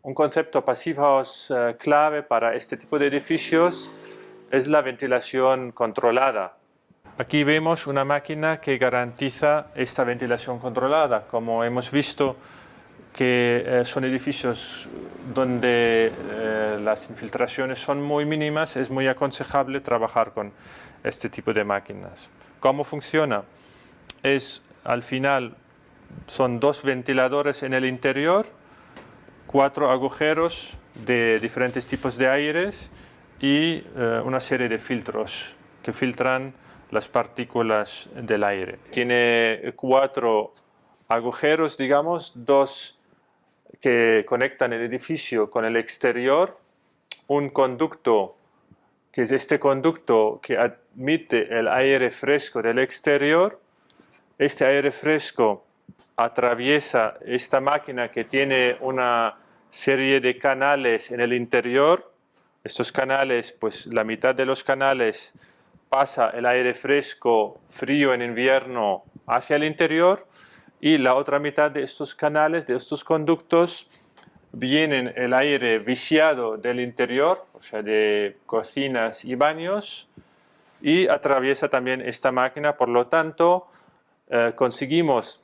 Un concepto Passive House clave para este tipo de edificios es la ventilación controlada. Aquí vemos una máquina que garantiza esta ventilación controlada. Como hemos visto que son edificios donde las infiltraciones son muy mínimas, es muy aconsejable trabajar con este tipo de máquinas. ¿Cómo funciona? Al final son dos ventiladores en el interior, 4 agujeros de diferentes tipos de aires y una serie de filtros que filtran las partículas del aire. Tiene 4 agujeros, digamos, 2 que conectan el edificio con el exterior, un conducto que es este conducto que admite el aire fresco del exterior. Este aire fresco atraviesa esta máquina que tiene una serie de canales en el interior. Estos canales, pues la mitad de los canales pasa el aire fresco, frío en invierno, hacia el interior, y la otra mitad de estos canales, de estos conductos, vienen el aire viciado del interior, o sea, de cocinas y baños, y atraviesa también esta máquina. Por lo tanto, conseguimos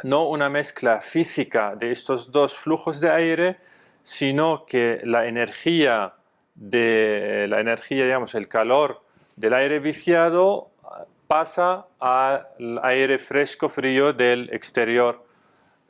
no una mezcla física de estos dos flujos de aire, sino que la energía, digamos, el calor del aire viciado pasa al aire fresco, frío del exterior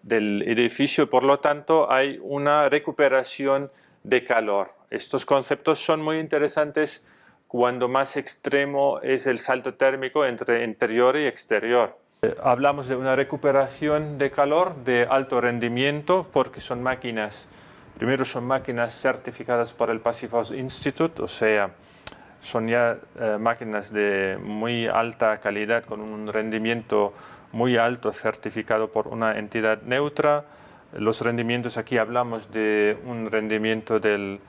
del edificio. Por lo tanto, hay una recuperación de calor. Estos conceptos son muy interesantes cuando más extremo es el salto térmico entre interior y exterior. Hablamos de una recuperación de calor de alto rendimiento porque son máquinas, primero son máquinas certificadas por el Passive House Institute, o sea, son ya máquinas de muy alta calidad con un rendimiento muy alto certificado por una entidad neutra. Los rendimientos, aquí hablamos de un rendimiento del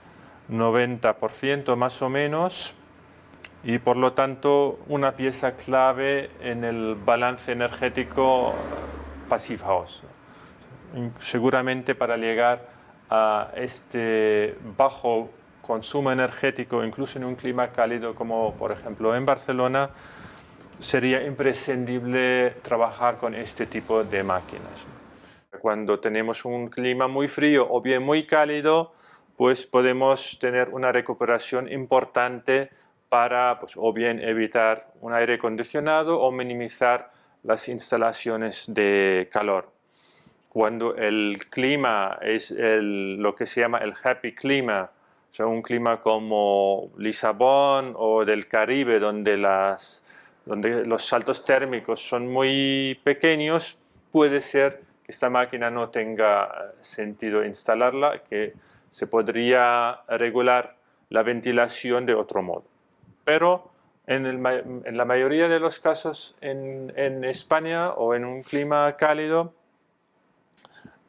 90% más o menos, y por lo tanto una pieza clave en el balance energético Passive House. Seguramente para llegar a este bajo consumo energético, incluso en un clima cálido como por ejemplo en Barcelona, sería imprescindible trabajar con este tipo de máquinas. Cuando tenemos un clima muy frío o bien muy cálido, pues podemos tener una recuperación importante para o bien evitar un aire acondicionado o minimizar las instalaciones de calor. Cuando el clima es lo que se llama el happy clima, o sea, un clima como Lisabón o del Caribe, donde los saltos térmicos son muy pequeños, puede ser que esta máquina no tenga sentido instalarla, que se podría regular la ventilación de otro modo. Pero en la mayoría de los casos en España o en un clima cálido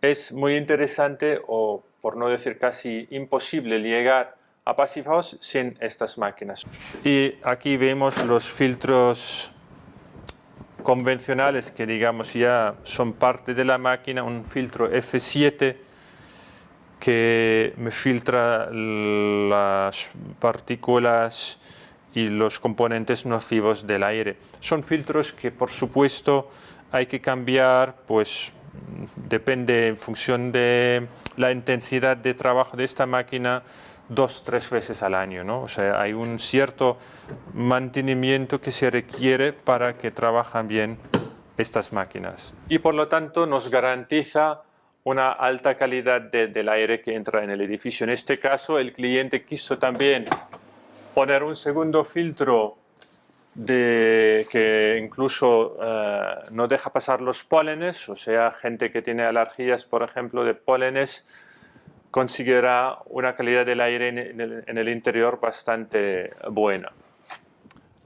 es muy interesante, o por no decir casi imposible, llegar a Passive House sin estas máquinas. Y aquí vemos los filtros convencionales que digamos ya son parte de la máquina, un filtro F7 que me filtra las partículas y los componentes nocivos del aire. Son filtros que por supuesto hay que cambiar, pues depende en función de la intensidad de trabajo de esta máquina, 2-3 veces al año, ¿no? O sea, hay un cierto mantenimiento que se requiere para que trabajen bien estas máquinas. Y por lo tanto nos garantiza una alta calidad del aire que entra en el edificio. En este caso, el cliente quiso también poner un segundo filtro que incluso no deja pasar los pólenes, o sea, gente que tiene alergias, por ejemplo, de pólenes, conseguirá una calidad del aire en el interior bastante buena.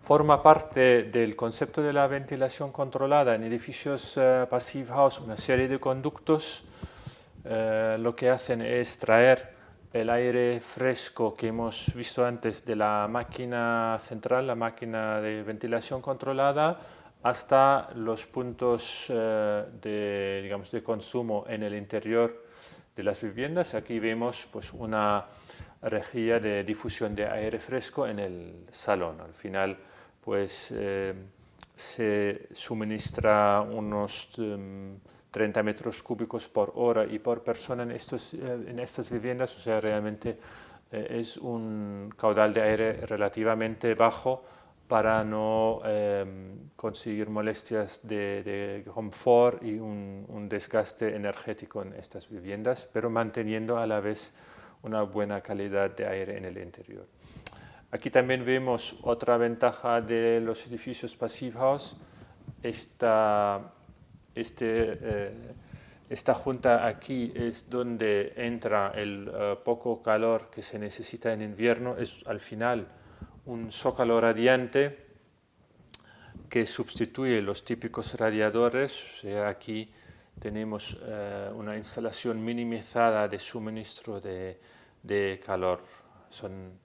Forma parte del concepto de la ventilación controlada en edificios Passive House una serie de conductos. Lo que hacen es traer el aire fresco que hemos visto antes de la máquina central, la máquina de ventilación controlada, hasta los puntos digamos, de consumo en el interior de las viviendas. Aquí vemos pues, una rejilla de difusión de aire fresco en el salón. Al final pues, se suministra unos 30 metros cúbicos por hora y por persona en estas viviendas, o sea, realmente es un caudal de aire relativamente bajo para no conseguir molestias de confort y un desgaste energético en estas viviendas, pero manteniendo a la vez una buena calidad de aire en el interior. Aquí también vemos otra ventaja de los edificios Passive House. Esta junta aquí es donde entra el poco calor que se necesita en invierno. Es al final un zócalo radiante que sustituye los típicos radiadores. O sea, aquí tenemos una instalación minimizada de suministro de calor. Son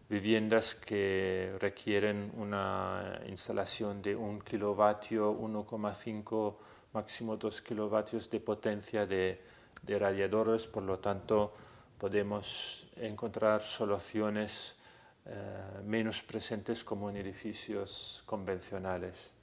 viviendas que requieren una instalación de 1 kilovatio, 1,5, máximo 2 kilovatios de potencia de radiadores, por lo tanto podemos encontrar soluciones menos presentes como en edificios convencionales.